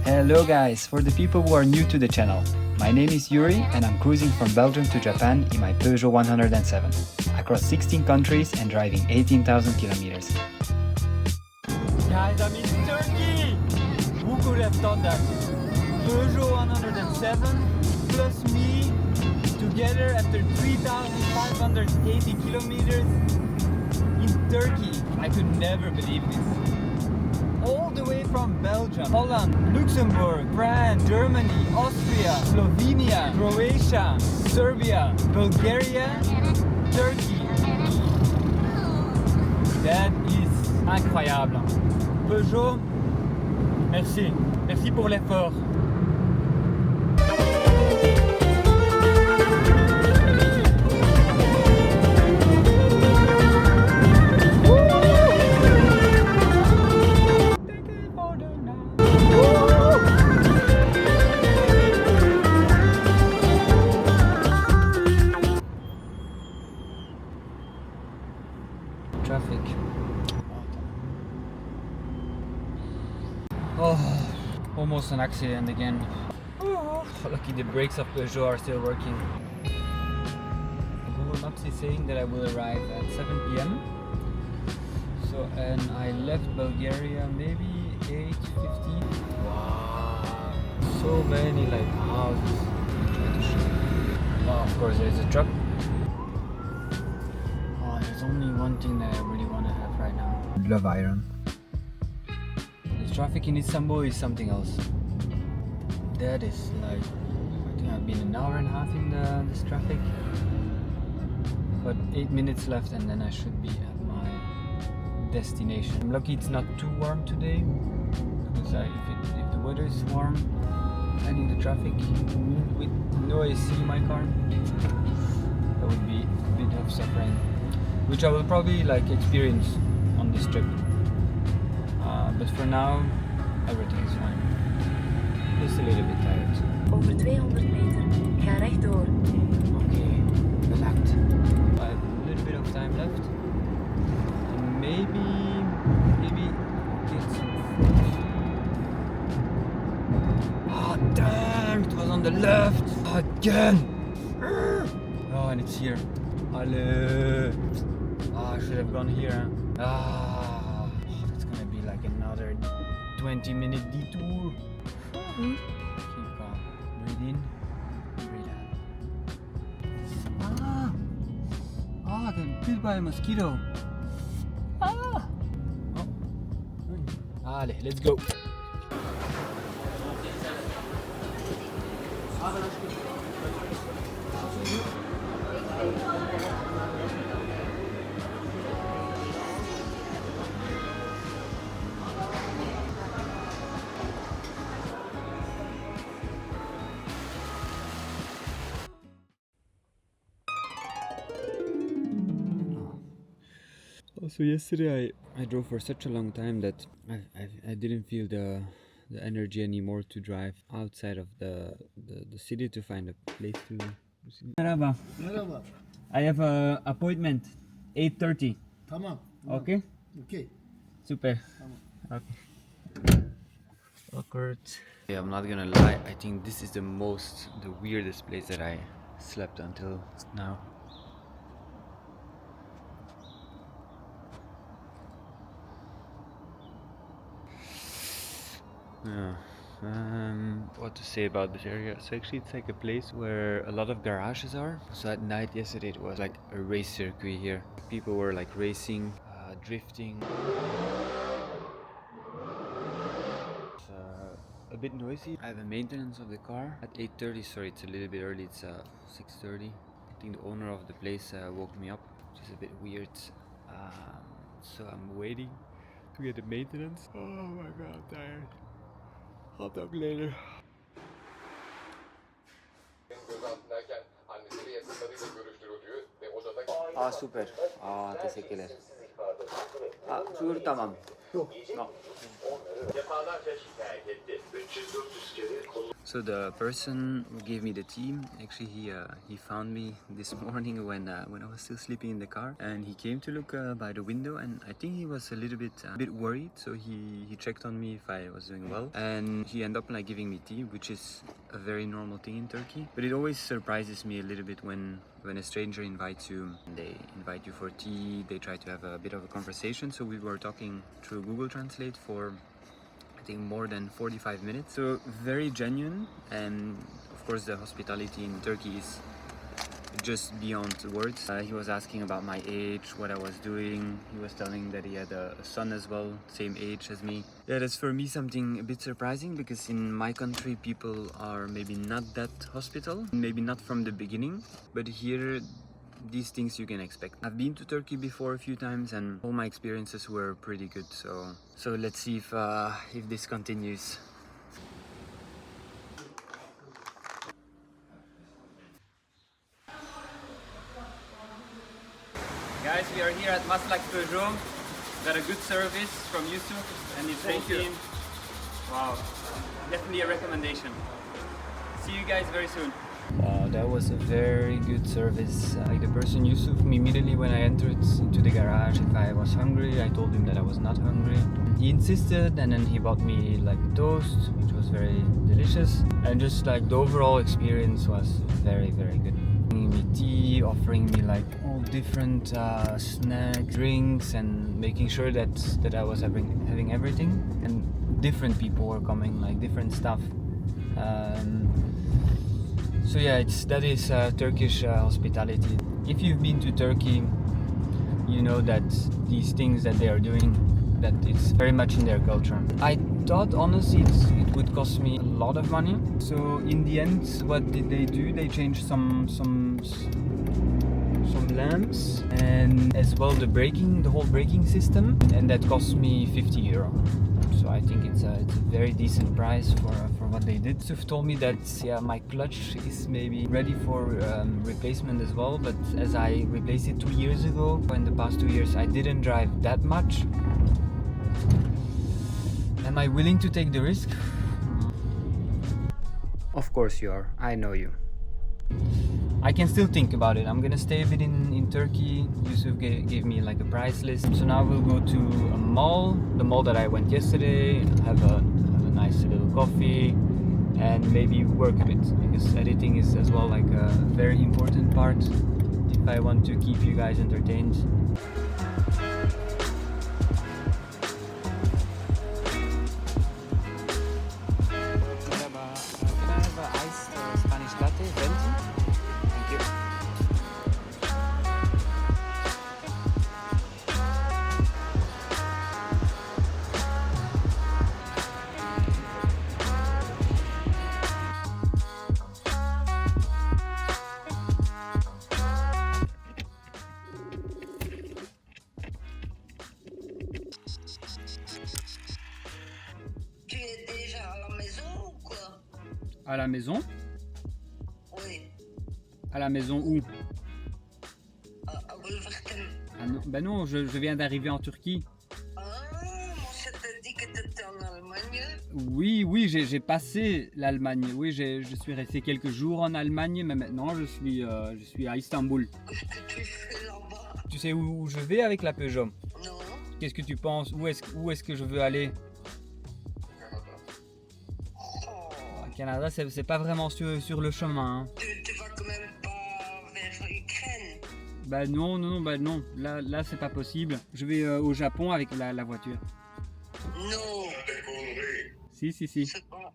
Hello guys, for the people who are new to the channel, my name is Yuri and I'm cruising from Belgium to Japan in my Peugeot 107, across 16 countries and driving 18,000 kilometers. Guys, I'm in Turkey! Who could have thought that? Peugeot 107 plus me together after 3,580 kilometers in Turkey. I could never believe this. All the way from Belgium, Holland, Luxembourg, France, Germany, Austria, Slovenia, Croatia, Serbia, Bulgaria, Turkey. That is incroyable. Peugeot, merci. Merci pour l'effort. Traffic. Oh, almost an accident again. Oh, lucky the brakes of Peugeot are still working. Google Maps is saying that I will arrive at 7 p.m. So, and I left Bulgaria maybe 8:15. Wow, so many like houses. Oh, of course there's a truck. There's only one thing that I really want to have right now. Love iron. The traffic in Istanbul is something else. That is like, I think I've been an hour and a half in this traffic. But 8 minutes left and then I should be at my destination. I'm lucky it's not too warm today. Because if the weather is warm and in the traffic with no AC in my car, that would be a bit of suffering. Which I will probably like experience on this trip. But for now, everything is fine. Just a little bit tired. Over 200 meter, ga rechtdoor. Okay, relaxed. I have a little bit of time left. And maybe get some food. Ah, damn, it was on the left. Again. Oh, and it's here. Allez. I should have gone here. That's gonna be like another 20-minute detour. Keep calm. Breathe in, breathe out. I got bit by a mosquito. Oh. Allez, let's go. So yesterday I drove for such a long time that I didn't feel the energy anymore to drive outside of the city to find a place to. Merhaba. Merhaba. I have an appointment 8:30. Tamam. Okay? Okay. Super. Okay. Awkward. Yeah, I'm not gonna lie. I think this is the weirdest place that I slept until now. Yeah. What to say about this area? So actually it's like a place where a lot of garages are. So at night yesterday it was like a race circuit here. People were like racing, drifting. It's a bit noisy. I have a maintenance of the car at 8:30. Sorry, it's a little bit early. It's 6:30. I think the owner of the place woke me up, which is a bit weird. So I'm waiting to get the maintenance. Oh my god, I'm tired. I'll talk later. Super. Teşekkürler. Şuur tamam. No. So the person who gave me the tea, actually he found me this morning when I was still sleeping in the car, and he came to look by the window, and I think he was a little bit worried. So he checked on me if I was doing well, and he ended up like giving me tea, which is a very normal thing in Turkey. But it always surprises me a little bit when a stranger invites you. They invite you for tea. They try to have a bit of a conversation. So we were talking through Google Translate for I think more than 45 minutes. So very genuine, and of course the hospitality in Turkey is just beyond words. He was asking about my age, what I was doing. He was telling that he had a son as well, same age as me. Yeah, that's for me something a bit surprising, because in my country people are maybe not that hospitable, maybe not from the beginning, but here these things you can expect. I've been to Turkey before a few times, and all my experiences were pretty good. So let's see if this continues. Guys, we are here at Maslak Peugeot. Got a good service from Yusuf and his whole team. Wow, definitely a recommendation. See you guys very soon. Wow, that was a very good service. Like the person Yusuf, immediately when I entered into the garage, if I was hungry, I told him that I was not hungry. He insisted, and then he bought me like toast, which was very delicious. And just like the overall experience was very, very good. Giving me tea, offering me like all different snack, drinks, and making sure that I was having everything. And different people were coming, like different stuff. So yeah, that is Turkish hospitality. If you've been to Turkey, you know that these things that they are doing, that it's very much in their culture. I thought honestly it would cost me a lot of money. So in the end, what did they do? They changed some lamps, and as well the whole braking system, and that cost me 50 euro. So I think it's a very decent price for what they did. Suf told me that my clutch is maybe ready for replacement as well, but as I replaced it 2 years ago, in the past 2 years I didn't drive that much. Am I willing to take the risk? Of course you are, I know you. I can still think about it. I'm gonna stay a bit in Turkey. Yusuf gave me like a price list. So now we'll go to a mall, the mall that I went yesterday, have a nice little coffee, and maybe work a bit, because editing is as well like a very important part if I want to keep you guys entertained. À la maison? Oui. À la maison où? À Wolverhampton. Ah non, ben non, je viens d'arriver en Turquie. Ah, je t'ai dit que tu étais en Allemagne. Oui, j'ai passé l'Allemagne. Oui, je suis resté quelques jours en Allemagne, mais maintenant je suis à Istanbul. Qu'est-ce que tu fais là-bas? Tu sais où je vais avec la Peugeot? Non. Qu'est-ce que tu penses? Où est-ce que je veux aller? Canada, c'est pas vraiment sur le chemin. Hein. Tu vas quand même pas vers l'Ukraine? Bah non. Là c'est pas possible. Je vais au Japon avec la voiture. Non. Si. C'est pas...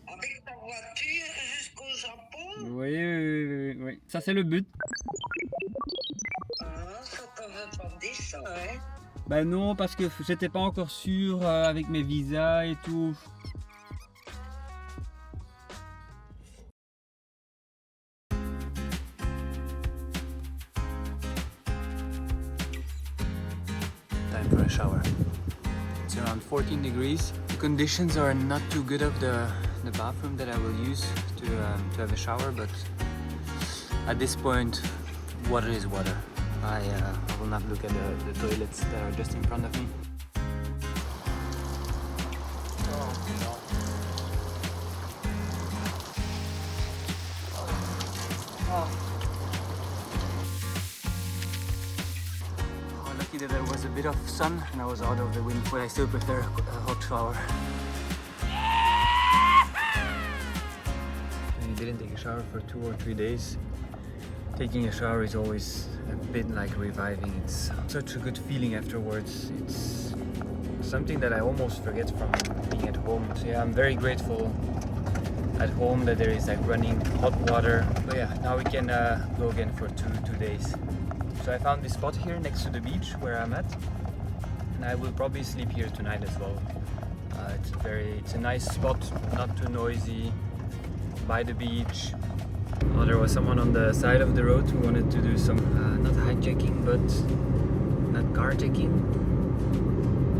Avec ta voiture jusqu'au Japon? Oui. Ça c'est le but. Ah, ça t'avait pas dit ça, hein? Bah non, parce que j'étais pas encore sûr avec mes visas et tout. Time for a shower. It's around 14 degrees. The conditions are not too good of the bathroom that I will use to have a shower, but at this point, water is water. I will not look at the toilets that are just in front of me. lucky that there was a bit of sun and I was out of the wind, but I still prefer a hot shower. When you didn't take a shower for 2 or 3 days, taking a shower is always a bit like reviving. It's such a good feeling afterwards. It's something that I almost forget from being at home. So yeah, I'm very grateful at home that there is like running hot water. But yeah, now we can go again for two days. So I found this spot here next to the beach where I'm at, and I will probably sleep here tonight as well. It's a nice spot, not too noisy, by the beach. Oh, there was someone on the side of the road who wanted to do some not hijacking, but not carjacking.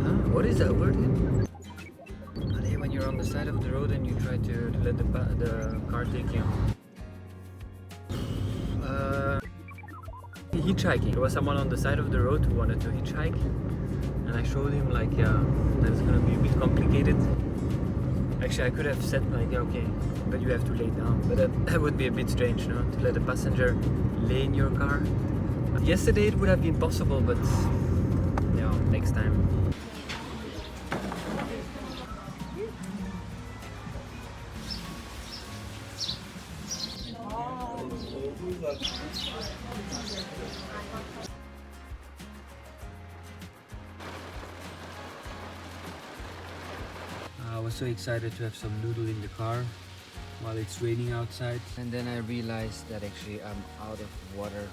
Huh? What is that word? When you're on the side of the road and you try to let the car take you. Hitchhiking. There was someone on the side of the road who wanted to hitchhike, and I showed him like, yeah, that's gonna be a bit complicated. Actually, I could have said like, yeah, okay, but you have to lay down. But that would be a bit strange, no? To let a passenger lay in your car. Yesterday it would have been possible, but yeah, next time. I was so excited to have some noodle in the car while it's raining outside, and then I realized that actually I'm out of water.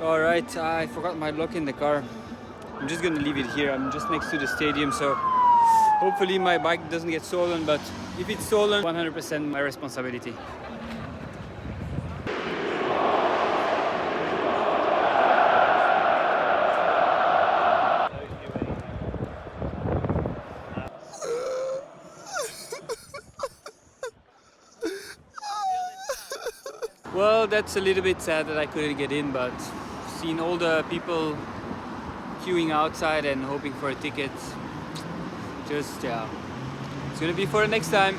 Alright, I forgot my lock in the car. I'm just gonna leave it here. I'm just next to the stadium, so hopefully my bike doesn't get stolen, but if it's stolen, 100% my responsibility. Well, that's a little bit sad that I couldn't get in, but seeing all the people queuing outside and hoping for a ticket, just yeah, it's gonna be for the next time.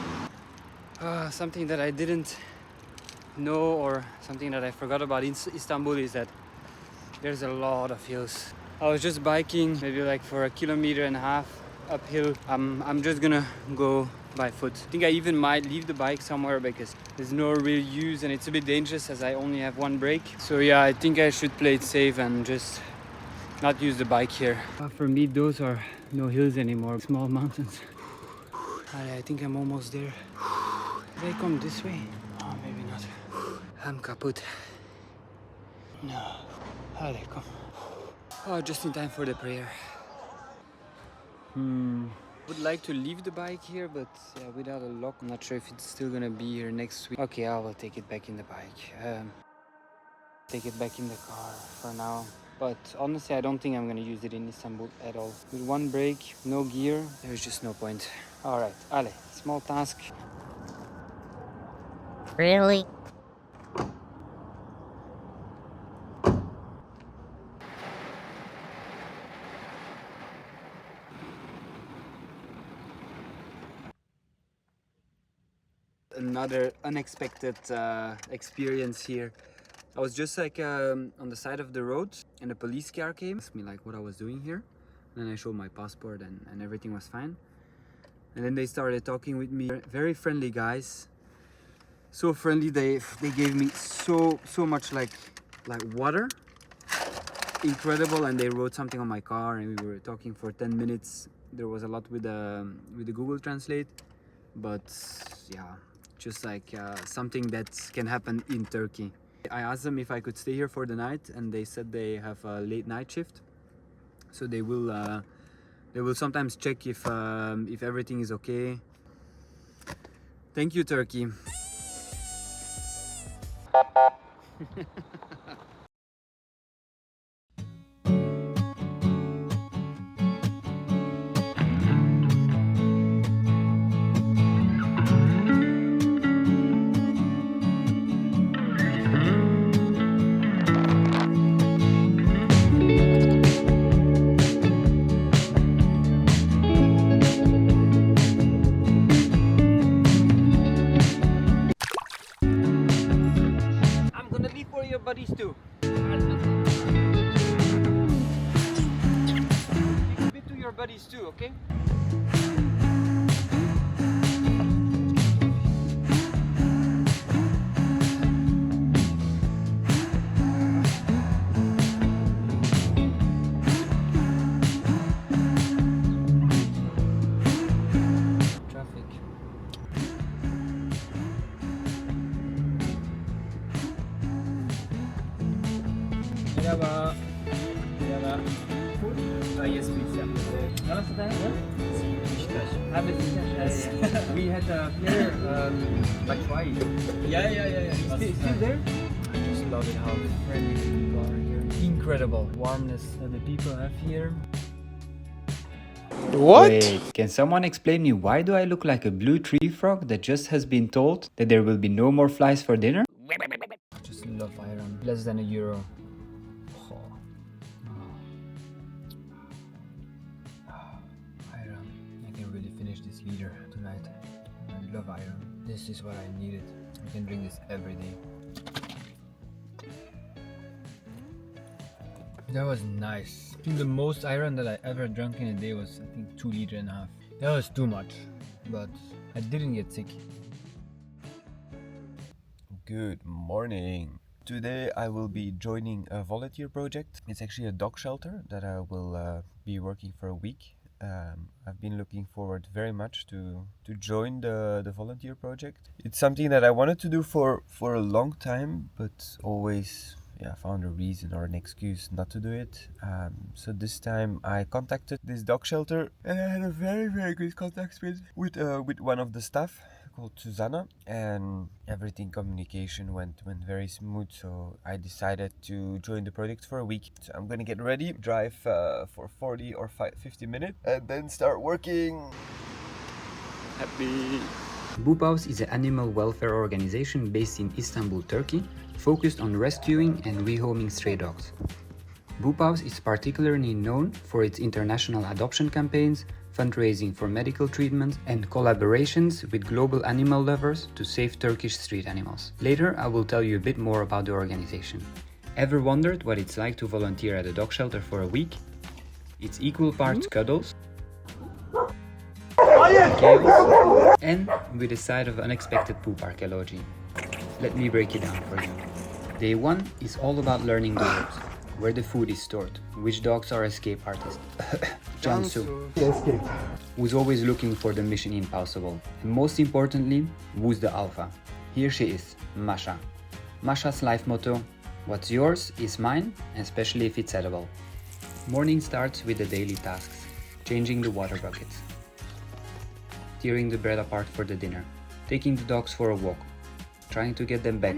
Something that I didn't know, or something that I forgot about in Istanbul, is that there's a lot of hills. I was just biking maybe like for 1.5 kilometers uphill. I'm just gonna go by foot. I think I even might leave the bike somewhere because there's no real use and it's a bit dangerous as I only have one brake. So yeah, I think I should play it safe and just not use the bike here. For me, those are no hills anymore, small mountains. I think I'm almost there. Did I come this way? Oh, maybe not. I'm kaput. No. Allez, come. Oh, just in time for the prayer. Would like to leave the bike here, but yeah, without a lock. I'm not sure if it's still gonna be here next week. Okay, I will take it back in the bike. Take it back in the car for now. But honestly, I don't think I'm gonna use it in Istanbul at all. With one brake, no gear, there's just no point. Alright, allez, small task. Really? Another unexpected experience here. I was just like on the side of the road and a police car came, asked me like what I was doing here, and then I showed my passport and everything was fine. And then they started talking with me. Very friendly guys, so friendly. They gave me so much like water, incredible. And they wrote something on my car and we were talking for 10 minutes. There was a lot with the Google Translate, but yeah, just like something that can happen in Turkey. I asked them if I could stay here for the night, and they said they have a late night shift, so they will sometimes check if everything is okay. Thank you, Turkey. too. Speak a bit to your buddies too, okay? Merhaba. Merhaba. Yes, please. We had a player, Batshuayi. Yeah. Still there? I just love it how friendly the people are here. Incredible warmness that the people have here. What? Wait, can someone explain me why do I look like a blue tree frog that just has been told that there will be no more flies for dinner? I just love iron. Less than €1. Iron. I can really finish this liter tonight. I love iron. This is what I needed. I can drink this every day. That was nice. I think the most iron that I ever drank in a day was, I think, 2.5 liters. That was too much, but I didn't get sick. Good morning. Today I will be joining a volunteer project. It's actually a dog shelter that I will be working for a week. I've been looking forward very much to join the volunteer project. It's something that I wanted to do for a long time, but always found a reason or an excuse not to do it. So this time I contacted this dog shelter and I had a very, very good contact with one of the staff called Susanna, and communication went very smooth, so I decided to join the project for a week. So I'm gonna get ready, drive for 40 or 50 minutes and then start working. Happy. BuPaws is an animal welfare organization based in Istanbul, Turkey, focused on rescuing and rehoming stray dogs. BuPaws is particularly known for its international adoption campaigns, fundraising for medical treatment, and collaborations with global animal lovers to save Turkish street animals. Later, I will tell you a bit more about the organization. Ever wondered what it's like to volunteer at a dog shelter for a week? It's equal parts cuddles, chaos, and with a side of unexpected poop archaeology. Let me break it down for you. Day 1 is all about learning the ropes, where the food is stored, which dogs are escape artists. Jansu, who's always looking for the mission impossible. And most importantly, who's the alpha? Here she is, Masha. Masha's life motto: what's yours is mine, especially if it's edible. Morning starts with the daily tasks: changing the water buckets, tearing the bread apart for the dinner, taking the dogs for a walk, trying to get them back,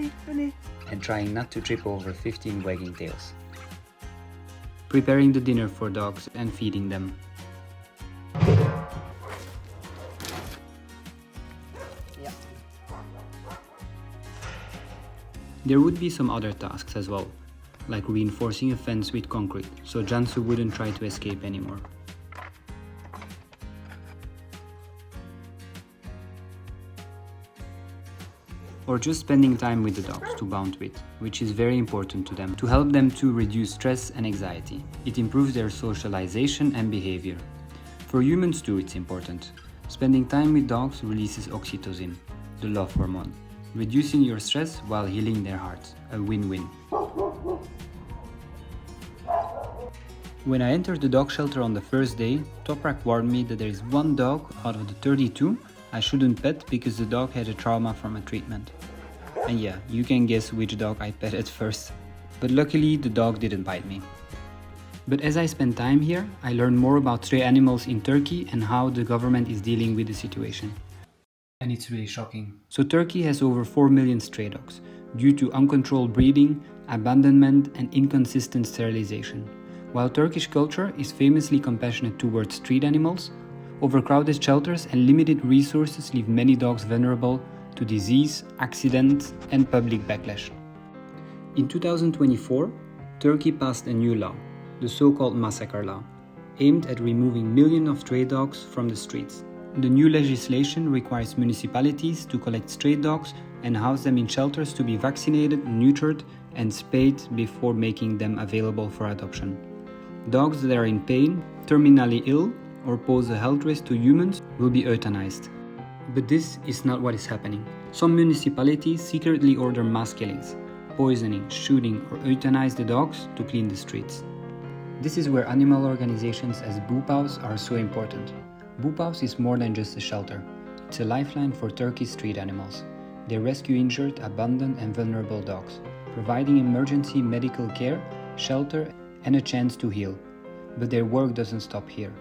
and trying not to trip over 15 wagging tails. Preparing the dinner for dogs and feeding them. There would be some other tasks as well, like reinforcing a fence with concrete so Jansu wouldn't try to escape anymore. Or just spending time with the dogs to bond with, which is very important to them, to help them to reduce stress and anxiety. It improves their socialization and behavior. For humans too, it's important. Spending time with dogs releases oxytocin, the love hormone, reducing your stress while healing their hearts, a win-win. When I entered the dog shelter on the first day, Toprak warned me that there is one dog out of the 32 I shouldn't pet because the dog had a trauma from a treatment. And yeah, you can guess which dog I pet at first. But luckily the dog didn't bite me. But as I spent time here, I learned more about stray animals in Turkey and how the government is dealing with the situation. And it's really shocking. So Turkey has over 4 million stray dogs due to uncontrolled breeding, abandonment and inconsistent sterilization. While Turkish culture is famously compassionate towards street animals, overcrowded shelters and limited resources leave many dogs vulnerable to disease, accident, and public backlash. In 2024, Turkey passed a new law, the so-called massacre law, aimed at removing millions of stray dogs from the streets, The new legislation requires municipalities to collect stray dogs and house them in shelters to be vaccinated, neutered, and spayed before making them available for adoption. Dogs that are in pain, terminally ill, or pose a health risk to humans will be euthanized. But this is not what is happening. Some municipalities secretly order mass killings, poisoning, shooting, or euthanize the dogs to clean the streets. This is where animal organizations as BuPaws are so important. BuPaws is more than just a shelter. It's a lifeline for Turkish street animals. They rescue injured, abandoned, and vulnerable dogs, providing emergency medical care, shelter, and a chance to heal. But their work doesn't stop here.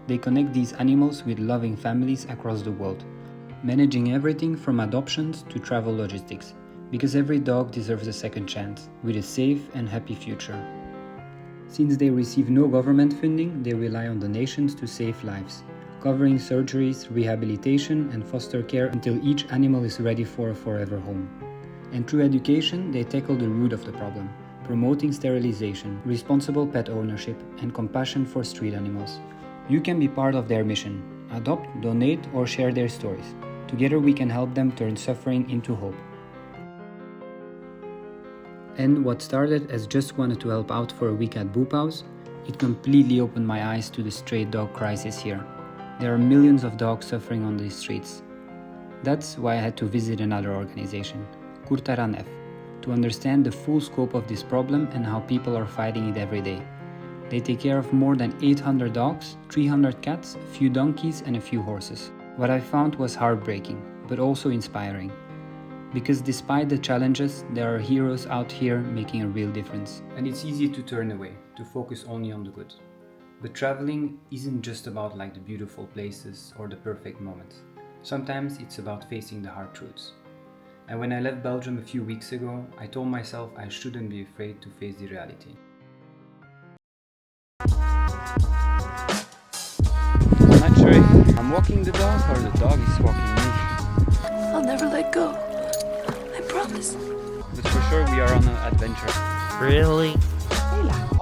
They connect these animals with loving families across the world, managing everything from adoptions to travel logistics, because every dog deserves a second chance, with a safe and happy future. Since they receive no government funding, they rely on donations to save lives, covering surgeries, rehabilitation, and foster care until each animal is ready for a forever home. And through education, they tackle the root of the problem, promoting sterilization, responsible pet ownership, and compassion for street animals. You can be part of their mission. Adopt, donate, or share their stories. Together we can help them turn suffering into hope. And what started as just wanted to help out for a week at BuPaws, it completely opened my eyes to the stray dog crisis here. There are millions of dogs suffering on these streets. That's why I had to visit another organization, Kurtaran F, to understand the full scope of this problem and how people are fighting it every day. They take care of more than 800 dogs, 300 cats, a few donkeys, and a few horses. What I found was heartbreaking, but also inspiring. Because despite the challenges, there are heroes out here making a real difference. And it's easy to turn away, to focus only on the good. But traveling isn't just about like the beautiful places or the perfect moments. Sometimes it's about facing the hard truths. And when I left Belgium a few weeks ago, I told myself I shouldn't be afraid to face the reality. I'm not sure if I'm walking the dog or the dog is walking me. I'll never let go. I promise. But for sure we are on an adventure. Really? Hela.